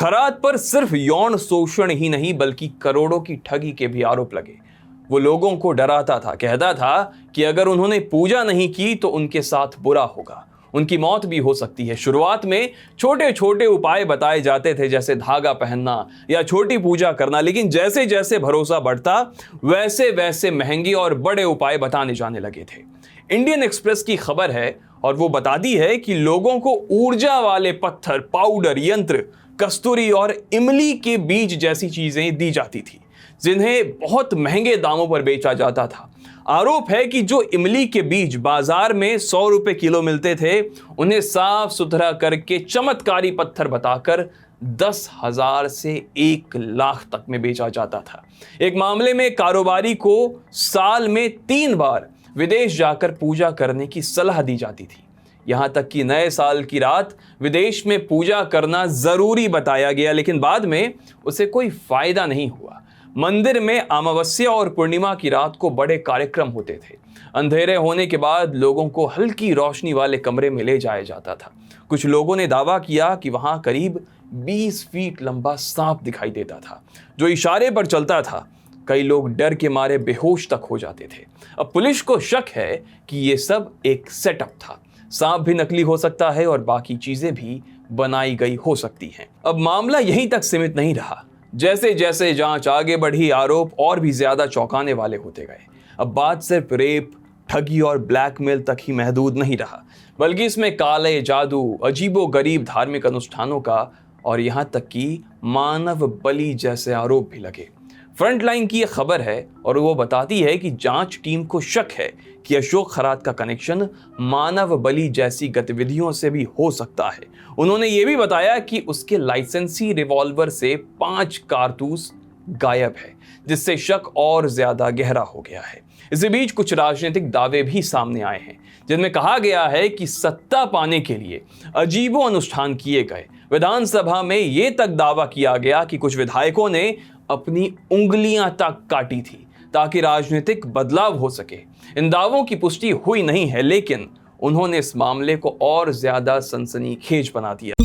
खरात पर सिर्फ यौन शोषण ही नहीं बल्कि करोड़ों की ठगी के भी आरोप लगे। वो लोगों को डराता था, कहता था कि अगर उन्होंने पूजा नहीं की तो उनके साथ बुरा होगा, उनकी मौत भी हो सकती है। शुरुआत में छोटे छोटे उपाय बताए जाते थे, जैसे धागा पहनना या छोटी पूजा करना, लेकिन जैसे जैसे भरोसा बढ़ता वैसे वैसे महंगे और बड़े उपाय बताने जाने लगे थे। इंडियन एक्सप्रेस की खबर है और वो बताती है कि लोगों को ऊर्जा वाले पत्थर, पाउडर, यंत्र, कस्तूरी और इमली के बीज जैसी चीजें दी जाती थी, जिन्हें बहुत महंगे दामों पर बेचा जाता था। आरोप है कि जो इमली के बीज बाजार में 100 रुपए किलो मिलते थे, उन्हें साफ सुथरा करके चमत्कारी पत्थर बताकर 10,000 से 1 लाख तक में बेचा जाता था। एक मामले में कारोबारी को साल में 3 बार विदेश जाकर पूजा करने की सलाह दी जाती थी। यहां तक कि नए साल की रात विदेश में पूजा करना जरूरी बताया गया, लेकिन बाद में उसे कोई फायदा नहीं हुआ। मंदिर में अमावस्या और पूर्णिमा की रात को बड़े कार्यक्रम होते थे। अंधेरे होने के बाद लोगों को हल्की रोशनी वाले कमरे में ले जाया जाता था। कुछ लोगों ने दावा किया कि वहां करीब 20 फीट लंबा सांप दिखाई देता था, जो इशारे पर चलता था। कई लोग डर के मारे बेहोश तक हो जाते थे। अब पुलिस को शक है कि ये सब एक सेटअप था। सांप भी नकली हो सकता है और बाकी चीजें भी बनाई गई हो सकती हैं। अब मामला यहीं तक सीमित नहीं रहा। जैसे जैसे जांच आगे बढ़ी, आरोप और भी ज्यादा चौंकाने वाले होते गए। अब बात सिर्फ रेप, ठगी और ब्लैकमेल तक ही महदूद नहीं रहा, बल्कि इसमें काले जादू, अजीबोगरीब धार्मिक अनुष्ठानों का और यहां तक कि मानव बलि जैसे आरोप भी लगे। फ्रंटलाइन की यह खबर है और वो बताती है कि जांच टीम को शक है कि अशोक खरात का कनेक्शन मानव बलि जैसी गतिविधियों से भी हो सकता है। उन्होंने ये भी बताया कि उसके लाइसेंसी रिवॉल्वर से 5 कारतूस गायब है, जिससे शक और ज्यादा गहरा हो गया है। इसी बीच कुछ राजनीतिक दावे भी सामने आए हैं, जिनमें कहा गया है कि सत्ता पाने के लिए अजीबो अनुष्ठान किए गए। विधानसभा में ये तक दावा किया गया कि कुछ विधायकों ने अपनी उंगलियां तक काटी थी ताकि राजनीतिक बदलाव हो सके। इन दावों की पुष्टि हुई नहीं है, लेकिन उन्होंने इस मामले को और ज्यादा सनसनीखेज बना दिया।